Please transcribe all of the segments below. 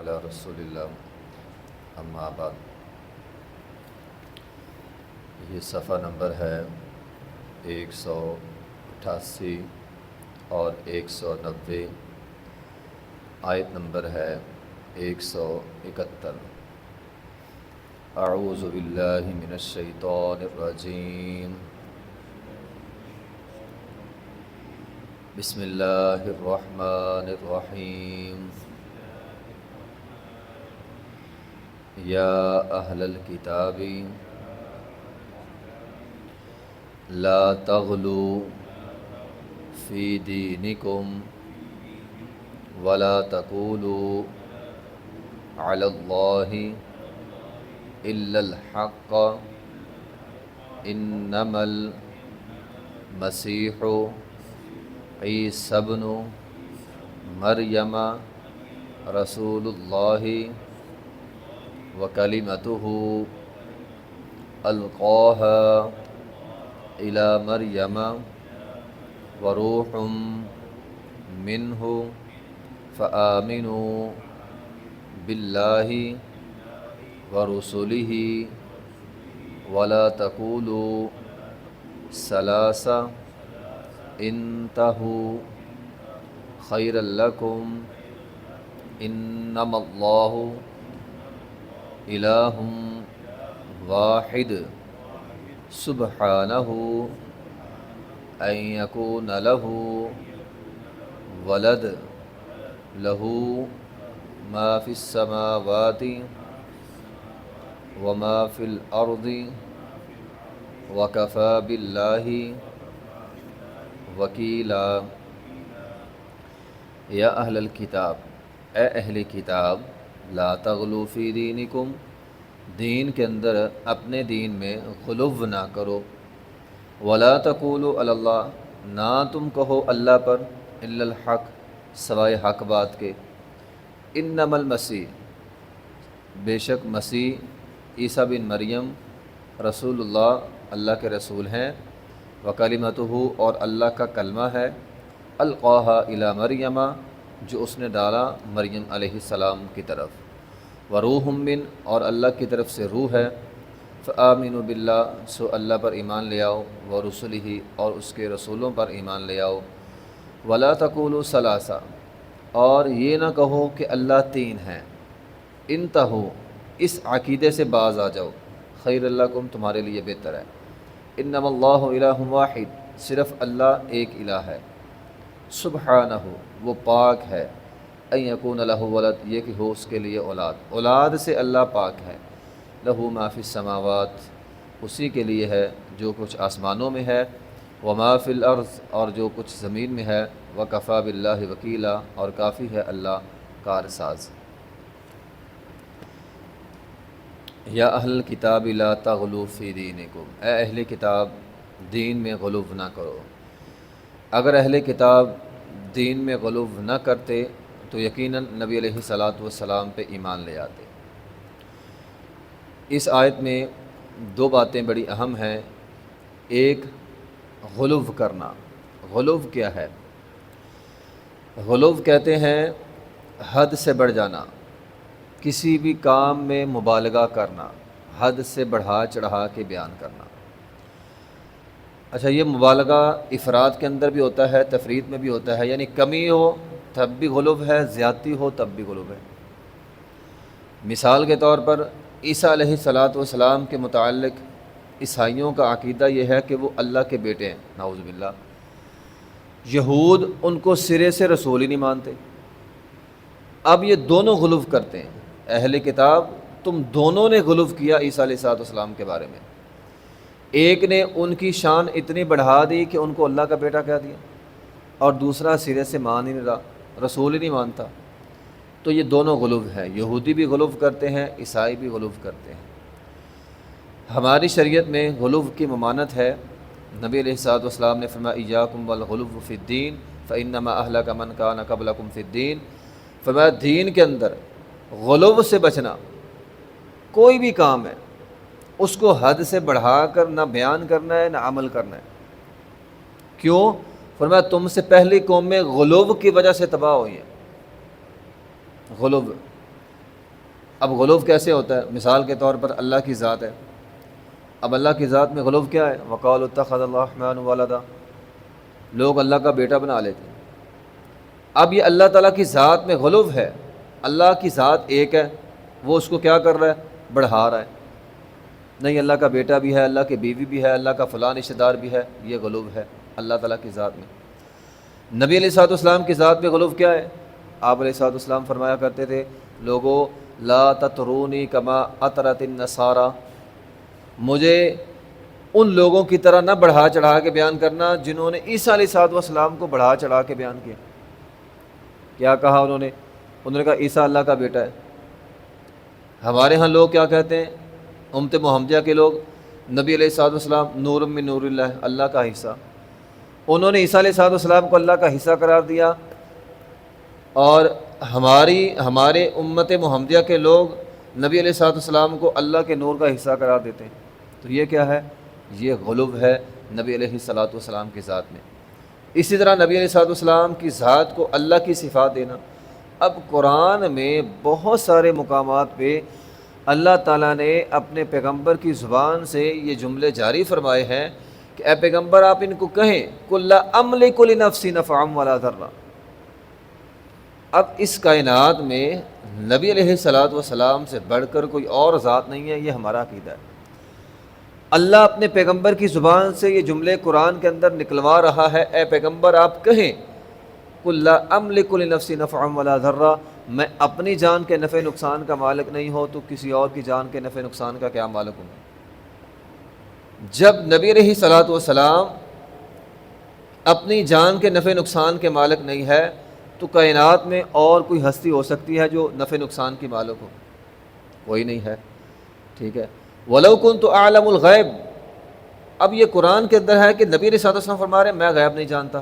علی رسول اللہ اما بعد۔ یہ صفحہ نمبر ہے 188 اور 190، آیت نمبر ہے 171۔ اعوذ باللہ من الشیطان الرجیم، بسم اللہ الرحمن الرحیم۔ یا اہل الکتاب لا تغلوا فی دینکم ولا تقولوا علی اللہ الا الحق انما المسیح عیسی ابن مریم رسول اللہ وکلمتہ القاها الی مریم وروح منہ فآمنوا باللہ ورسلہ ولا تقولوا ثلاثہ انتہوا خیرا لکم انما اللہ الہ واحد سبحانہ ان یکون لہ ولد لہ ما فی السماوات وما فی الارض وکفی باللہ وکیلا۔ یا اہل الکتاب، اے اہل کتاب، لا تغلوا فی دینکم، دین کے اندر اپنے دین میں غلو نہ کرو، ولا تقولوا علی اللہ، نہ تم کہو اللہ پر، الا الحق، سوائے حق بات کے، انما المسیح، بے شک مسیح عیسیٰ بن مریم رسول اللہ، اللہ کے رسول ہیں، وکلمتہ، اور اللہ کا کلمہ ہے، القاها الی مریم، جو اس نے ڈالا مریم علیہ السلام کی طرف، وروح من، اور اللہ کی طرف سے روح ہے، فآمنوا باللہ، سو اللہ پر ایمان لے آؤ، ورسلہ، اور اس کے رسولوں پر ایمان لے آؤ، ولا تقولوا ثلاثہ، اور یہ نہ کہو کہ اللہ تین ہیں، انتہو، اس عقیدے سے باز آ جاؤ، خیر لکم، تمہارے لیے بہتر ہے، انما اللہ الہ واحد، صرف اللہ ایک الہ ہے، سبحانہ، وہ پاک ہے، ان یکون لہ ولد، یہ کہ ہو اس کے لیے اولاد، اولاد سے اللہ پاک ہے، لہ ما فی السماوات، اسی کے لیے ہے جو کچھ آسمانوں میں ہے، وما فی الارض، اور جو کچھ زمین میں ہے، وکفی باللہ وکیلا، اور کافی ہے اللہ کارساز۔ یا اہل الکتاب لا تغلوا فی دینکم، اے اہل کتاب، دین میں غلو نہ کرو۔ اگر اہل کتاب دین میں غلو نہ کرتے تو یقیناً نبی علیہ الصلاۃ والسلام پہ ایمان لے آتے۔ اس آیت میں دو باتیں بڑی اہم ہیں۔ ایک، غلو کرنا۔ غلو کیا ہے؟ غلو کہتے ہیں حد سے بڑھ جانا، کسی بھی کام میں مبالغہ کرنا، حد سے بڑھا چڑھا کے بیان کرنا۔ اچھا، یہ مبالغہ افراد کے اندر بھی ہوتا ہے، تفرید میں بھی ہوتا ہے، یعنی کمی ہو تب بھی غلو ہے، زیادتی ہو تب بھی غلو ہے۔ مثال کے طور پر عیسیٰ علیہ الصلاۃ والسلام کے متعلق عیسائیوں کا عقیدہ یہ ہے کہ وہ اللہ کے بیٹے ہیں، نعوذ باللہ۔ یہود ان کو سرے سے رسول ہی نہیں مانتے۔ اب یہ دونوں غلو کرتے ہیں۔ اہل کتاب، تم دونوں نے غلو کیا عیسیٰ علیہ الصلاۃ والسلام کے بارے میں۔ ایک نے ان کی شان اتنی بڑھا دی کہ ان کو اللہ کا بیٹا کہہ دیا، اور دوسرا سرے سے مان ہی نہیں رہا، رسول ہی نہیں مانتا۔ تو یہ دونوں غلو ہیں، یہودی بھی غلو کرتے ہیں، عیسائی بھی غلو کرتے ہیں۔ ہماری شریعت میں غلو کی ممانعت ہے۔ نبی علیہ الصلوۃ والسلام نے فرمایا ایاکم والغلو فی الدین فانما اہلک من کان قبلکم فی الدین، فرمایا دین کے اندر غلو سے بچنا۔ کوئی بھی کام ہے اس کو حد سے بڑھا کر نہ بیان کرنا ہے نہ عمل کرنا ہے۔ کیوں؟ فرمایا تم سے پہلی قوم میں غلو کی وجہ سے تباہ ہوئی ہیں۔ غلو، اب غلو کیسے ہوتا ہے؟ مثال کے طور پر اللہ کی ذات ہے، اب اللہ کی ذات میں غلو کیا ہے؟ وقالوا اتخذ الرحمن ولدا، لوگ اللہ کا بیٹا بنا لیتے ہیں۔ اب یہ اللہ تعالیٰ کی ذات میں غلو ہے، اللہ کی ذات ایک ہے، وہ اس کو کیا کر رہا ہے؟ بڑھا رہا ہے۔ نہیں، اللہ کا بیٹا بھی ہے، اللہ کی بیوی بھی ہے، اللہ کا فلاں رشتہ دار بھی ہے، یہ غلو ہے اللہ تعالیٰ کی ذات میں۔ نبی علیہ الصلوۃ والسلام کی ذات میں غلو کیا ہے؟ آپ علیہ الصلوۃ والسلام فرمایا کرتے تھے، لوگو لا تطرونی کما اطرت النصارى، مجھے ان لوگوں کی طرح نہ بڑھا چڑھا کے بیان کرنا جنہوں نے عیسیٰ علیہ الصلوۃ والسلام کو بڑھا چڑھا کے بیان کیا۔ کیا کہا انہوں نے کہا عیسیٰ اللہ کا بیٹا ہے۔ ہمارے ہاں لوگ کیا کہتے ہیں؟ امت محمدیہ کے لوگ، نبی علیہ الصلوۃ والسلام نور من نور اللہ، اللہ کا حصہ۔ انہوں نے عیسیٰ علیہ الصلوۃ والسلام کو اللہ کا حصہ قرار دیا، اور ہمارے امت محمدیہ کے لوگ نبی علیہ الصلوۃ والسلام کو اللہ کے نور کا حصہ قرار دیتے ہیں۔ تو یہ کیا ہے؟ یہ غلو ہے نبی علیہ الصلوۃ والسلام کی ذات میں۔ اسی طرح نبی علیہ الصلوۃ والسلام کی ذات کو اللہ کی صفات دینا۔ اب قرآن میں بہت سارے مقامات پہ اللہ تعالیٰ نے اپنے پیغمبر کی زبان سے یہ جملے جاری فرمائے ہیں کہ اے پیغمبر آپ ان کو کہیں قل لا املک لنفسی نفعا ولا ضرا۔ اب اس کائنات میں نبی علیہ الصلوۃ والسلام سے بڑھ کر کوئی اور ذات نہیں ہے، یہ ہمارا عقیدہ ہے۔ اللہ اپنے پیغمبر کی زبان سے یہ جملے قرآن کے اندر نکلوا رہا ہے، اے پیغمبر آپ کہیں قل لا املک لنفسی نفعا ولا ضرا، میں اپنی جان کے نفع نقصان کا مالک نہیں ہوں تو کسی اور کی جان کے نفع نقصان کا کیا مالک ہوں۔ جب نبی علیہ الصلوۃ والسلام اپنی جان کے نفع نقصان کے مالک نہیں ہے تو کائنات میں اور کوئی ہستی ہو سکتی ہے جو نفع نقصان کی مالک ہو؟ کوئی نہیں ہے، ٹھیک ہے۔ وَلَوْ كُنْتُ أَعْلَمُ الْغَيْبَ، اب یہ قرآن کے اندر ہے کہ نبی علیہ الصلوۃ والسلام فرما رہے ہیں میں غیب نہیں جانتا،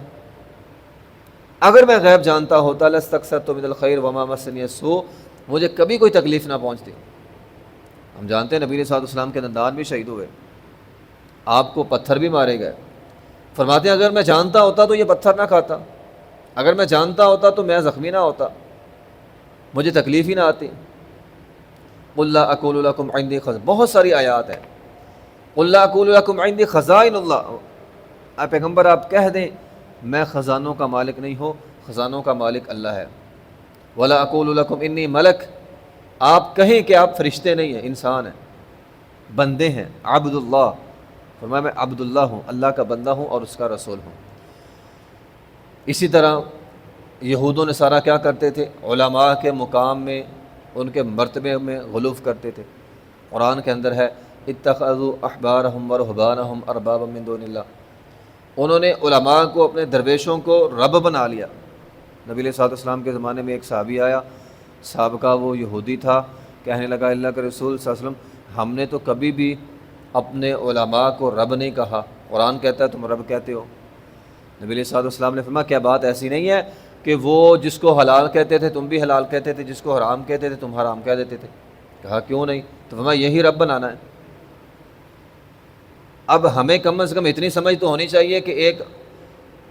اگر میں غیب جانتا ہوتا لَاسْتَكْثَرْتُ مِنَ الْخَيْرِ وَمَا مَسَّنِيَ السُّوءُ، مجھے کبھی کوئی تکلیف نہ پہنچتی۔ ہم جانتے ہیں نبی علیہ الصلوۃ والسلام کے دندان بھی شہید ہوئے، آپ کو پتھر بھی مارے گئے۔ فرماتے ہیں اگر میں جانتا ہوتا تو یہ پتھر نہ کھاتا، اگر میں جانتا ہوتا تو میں زخمی نہ ہوتا، مجھے تکلیف ہی نہ آتی۔ قُل لَا أَقُولُ لَكُمْ عِندِي خَزَائِنُ، بہت ساری آیات ہیں۔ قُل لَا أَقُولُ لَكُمْ عِندِي خَزَائِنُ اللَّهِ، اے پیغمبر آپ کہہ دیں میں خزانوں کا مالک نہیں ہوں، خزانوں کا مالک اللہ ہے۔ وَلَا أَقُولُ لَكُمْ إِنِّي مَلَكٌ، آپ کہیں کہ آپ فرشتے نہیں ہیں، انسان ہیں، بندے ہیں۔ عبد اللہ، فرمایا میں عبد اللہ ہوں، اللہ کا بندہ ہوں اور اس کا رسول ہوں۔ اسی طرح یہود و نصارہ کیا کرتے تھے؟ علماء کے مقام میں، ان کے مرتبے میں غلو کرتے تھے۔ قرآن کے اندر ہے اتخذوا احبارهم ورهبانهم اربابا من دون اللہ، انہوں نے علماء کو، اپنے درویشوں کو رب بنا لیا۔ نبی علیہ الصلوۃ والسلام کے زمانے میں ایک صحابی آیا، صحابہ کا وہ یہودی تھا، کہنے لگا اللہ کے رسول صلی اللہ علیہ وسلم ہم نے تو کبھی بھی اپنے علماء کو رب نہیں کہا، قرآن کہتا ہے تم رب کہتے ہو۔ نبی علیہ الصلوۃ والسلام نے فرمایا کیا بات ایسی نہیں ہے کہ وہ جس کو حلال کہتے تھے تم بھی حلال کہتے تھے، جس کو حرام کہتے تھے تم حرام کہہ دیتے تھے؟ کہا کیوں نہیں؟ تو فرمایا یہی رب بنانا ہے۔ اب ہمیں کم از کم اتنی سمجھ تو ہونی چاہیے کہ ایک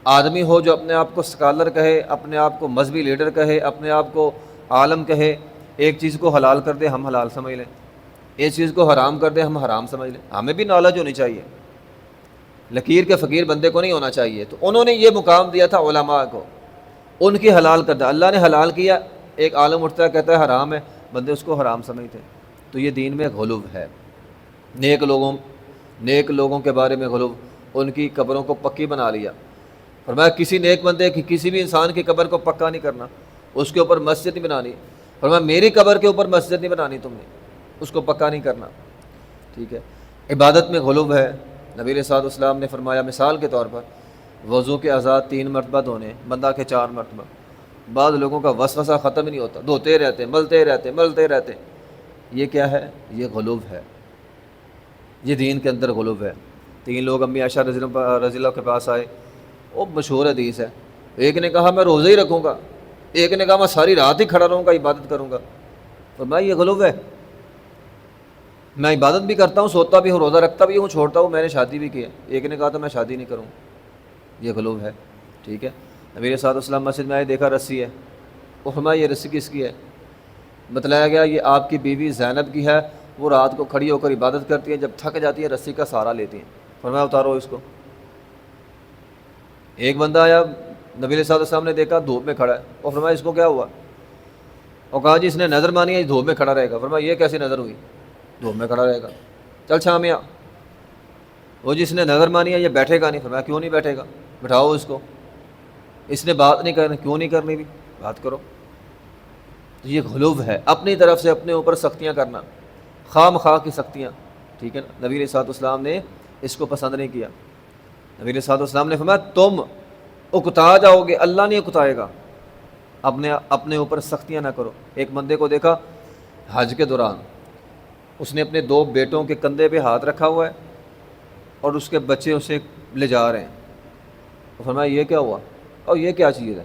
آدمی ہو جو اپنے آپ کو اسکالر کہے، اپنے آپ کو مذہبی لیڈر کہے، اپنے آپ کو عالم کہے، ایک چیز کو حلال کر دے ہم حلال سمجھ لیں، ایک چیز کو حرام کر دے ہم حرام سمجھ لیں۔ ہمیں بھی نالج ہونی چاہیے، لکیر کے فقیر بندے کو نہیں ہونا چاہیے۔ تو انہوں نے یہ مقام دیا تھا علماء کو، ان کی حلال کر دیا، اللہ نے حلال کیا، ایک عالم اٹھتا ہے کہتا ہے حرام ہے، بندے اس کو حرام سمجھتے ہیں۔ تو یہ دین میں غلو ہے۔ نیک لوگوں کے بارے میں غلو، ان کی قبروں کو پکی بنا لیا۔ فرمایا کسی نیک بندے کی، کسی بھی انسان کی قبر کو پکا نہیں کرنا، اس کے اوپر مسجد نہیں بنانی۔ فرمایا میری قبر کے اوپر مسجد نہیں بنانی تم نے، اس کو پکا نہیں کرنا، ٹھیک ہے۔ عبادت میں غلو ہے۔ نبی علیہ الصلوۃ والسلام نے فرمایا مثال کے طور پر وضو کے اعضاء 3 مرتبہ دھونے، بندہ کے 4 مرتبہ۔ بعض لوگوں کا وسوسہ ختم ہی نہیں ہوتا، دھوتے رہتے، ملتے رہتے۔ یہ کیا ہے؟ یہ غلو ہے، یہ دین کے اندر غلو ہے۔ 3 لوگ امی عائشہ رضی اللہ کے پاس آئے، وہ مشہور حدیث ہے، ایک نے کہا میں روزہ ہی رکھوں گا، ایک نے کہا میں ساری رات ہی کھڑا رہوں گا، عبادت کروں گا۔ فرمایا یہ غلو ہے، میں عبادت بھی کرتا ہوں، سوتا بھی ہوں، روزہ رکھتا بھی ہوں، چھوڑتا ہوں، میں نے شادی بھی کی ہے۔ ایک نے کہا تو میں شادی نہیں کروں، یہ غلو ہے، ٹھیک ہے۔ نبی صلی اللہ علیہ وسلم مسجد میں آئے، دیکھا رسی ہے، وہ فرمایا یہ رسی کس کی ہے؟ بتلایا گیا یہ آپ کی بیوی زینب کی ہے، وہ رات کو کھڑی ہو کر عبادت کرتی ہے، جب تھک جاتی ہے رسی کا سہارا لیتی ہیں، فرمایا اتارو اس کو۔ ایک بندہ آیا، نبی علیہ السلام نے دیکھا دھوپ میں کھڑا ہے، اور فرمایا اس کو کیا ہوا؟ اور کہا جی اس نے نظر مانی ہے دھوپ میں کھڑا رہے گا۔ فرمایا یہ کیسی نظر ہوئی؟ دھوپ میں کھڑا رہے گا، چل شامیہ۔ وہ جس نے نظر مانی ہے یہ بیٹھے گا نہیں۔ فرمایا کیوں نہیں بیٹھے گا؟ بٹھاؤ اس کو۔ اس نے بات نہیں کرنی، کیوں نہیں کرنی بھی؟ بات کرو۔ تو یہ غلو ہے، اپنی طرف سے اپنے اوپر سختیاں کرنا، خواہ مخواہ کی سختیاں، ٹھیک ہے نا۔ نبی علیہ السلام نے اس کو پسند نہیں کیا۔ نبی علیہ السلام نے فرمایا تم اکتا جاؤ گے، اللہ نہیں اکتائے گا، اپنے اوپر سختیاں نہ کرو۔ ایک بندے کو دیکھا حج کے دوران، اس نے اپنے 2 بیٹوں کے کندھے پہ ہاتھ رکھا ہوا ہے اور اس کے بچے اسے لے جا رہے ہیں۔ تو فرمایا یہ کیا ہوا؟ اور یہ کیا چیز ہے؟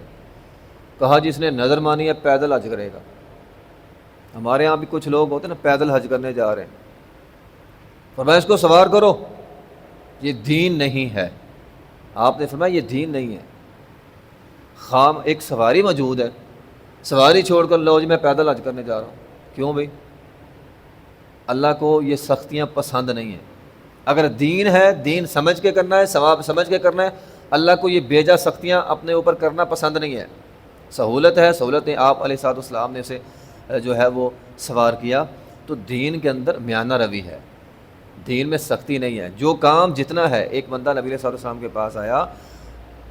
کہا جس نے نظر مانی ہے پیدل حج کرے گا۔ ہمارے ہاں بھی کچھ لوگ ہوتے ہیں نا پیدل حج کرنے جا رہے ہیں۔ فرمایا اس کو سوار کرو، یہ دین نہیں ہے۔ آپ نے فرمایا یہ دین نہیں ہے۔ خام ایک سواری موجود ہے، سواری چھوڑ کر لو جی میں پیدل حج کرنے جا رہا ہوں، کیوں بھائی؟ اللہ کو یہ سختیاں پسند نہیں ہیں۔ اگر دین ہے، دین سمجھ کے کرنا ہے، ثواب سمجھ کے کرنا ہے۔ اللہ کو یہ بیجا سختیاں اپنے اوپر کرنا پسند نہیں ہے۔ سہولت ہے، سہولت آپ علیہ السلام نے اسے جو ہے وہ سوار کیا۔ تو دین کے اندر میانہ روی ہے، دین میں سختی نہیں ہے۔ جو کام جتنا ہے، ایک بندہ نبی علیہ السلام کے پاس آیا،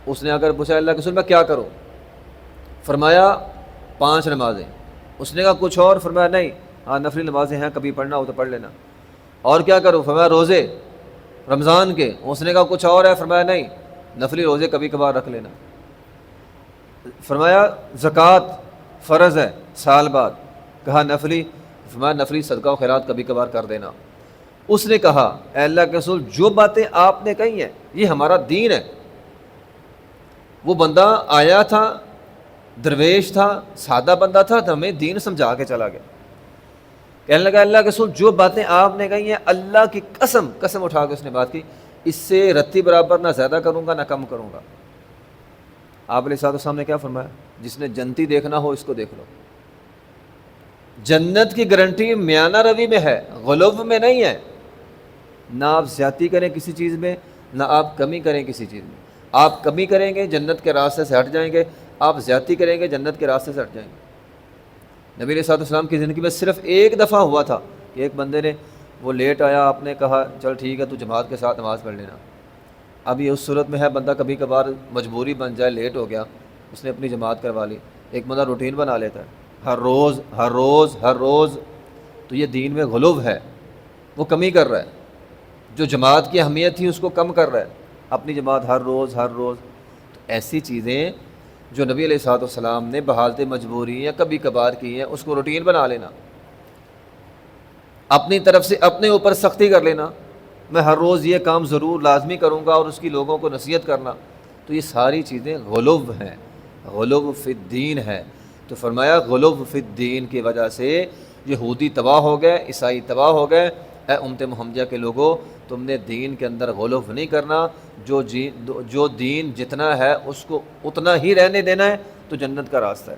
اس نے اگر پوچھا اللہ کے رسول میں کیا کروں؟ فرمایا 5 نمازیں۔ اس نے کہا کچھ اور؟ فرمایا نہیں، ہاں نفلی نمازیں ہیں، کبھی پڑھنا ہو تو پڑھ لینا۔ اور کیا کروں؟ فرمایا روزے رمضان کے۔ اس نے کہا کچھ اور ہے؟ فرمایا نہیں، نفلی روزے کبھی کبھار رکھ لینا۔ فرمایا زکوٰۃ فرض ہے سال بعد، کہا نفلی؟ فرمایا نفلی صدقہ و خیرات کبھی کبھار کر دینا۔ اس نے کہا اے اللہ کے رسول جو باتیں آپ نے کہی ہیں یہ ہمارا دین ہے۔ وہ بندہ آیا تھا، درویش تھا، سادہ بندہ تھا، تو ہمیں دین سمجھا کے چلا گیا۔ کہنے لگا اللہ کے رسول جو باتیں آپ نے کہی ہیں اللہ کی قسم اٹھا کے اس نے بات کی، اس سے رتی برابر نہ زیادہ کروں گا نہ کم کروں گا۔ آپ علیہ السلام نے کیا فرمایا؟ جس نے جنتی دیکھنا ہو اس کو دیکھ لو۔ جنت کی گارنٹی میانہ روی میں ہے، غلو میں نہیں ہے۔ نہ آپ زیادتی کریں کسی چیز میں، نہ آپ کمی کریں کسی چیز میں۔ آپ کمی کریں گے جنت کے راستے سے ہٹ جائیں گے، آپ زیادتی کریں گے جنت کے راستے سے ہٹ جائیں گے۔ نبی علیہ السلام کی زندگی میں صرف ایک دفعہ ہوا تھا کہ ایک بندے نے وہ لیٹ آیا، آپ نے کہا چل ٹھیک ہے تو جماعت کے ساتھ نماز پڑھ لینا۔ اب یہ اس صورت میں ہے بندہ کبھی کبھار مجبوری بن جائے، لیٹ ہو گیا، اس نے اپنی جماعت کروا لی۔ ایک بندہ روٹین بنا لیتا ہے ہر روز، تو یہ دین میں غلو ہے، وہ کمی کر رہا ہے۔ جو جماعت کی اہمیت تھی اس کو کم کر رہا ہے، اپنی جماعت ہر روز۔ تو ایسی چیزیں جو نبی علیہ السلام نے بحالت مجبوری یا کبھی کبھار کی ہیں اس کو روٹین بنا لینا، اپنی طرف سے اپنے اوپر سختی کر لینا، میں ہر روز یہ کام ضرور لازمی کروں گا اور اس کی لوگوں کو نصیحت کرنا، تو یہ ساری چیزیں غلو ہیں، غلو فی الدین ہے۔ تو فرمایا غلو فی الدین کی وجہ سے یہودی تباہ ہو گئے، عیسائی تباہ ہو گئے۔ اے امت محمدیہ کے لوگوں، تم نے دین کے اندر غلو نہیں کرنا، جو دین جتنا ہے اس کو اتنا ہی رہنے دینا ہے تو جنت کا راستہ ہے۔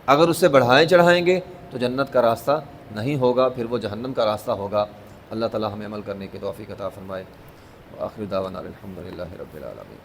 اگر اس سے بڑھائیں چڑھائیں گے تو جنت کا راستہ نہیں ہوگا، پھر وہ جہنم کا راستہ ہوگا۔ اللہ تعالی ہمیں عمل کرنے کی توفیق عطا فرمائے۔ وآخر دعوانا الحمدللہ رب العالمین۔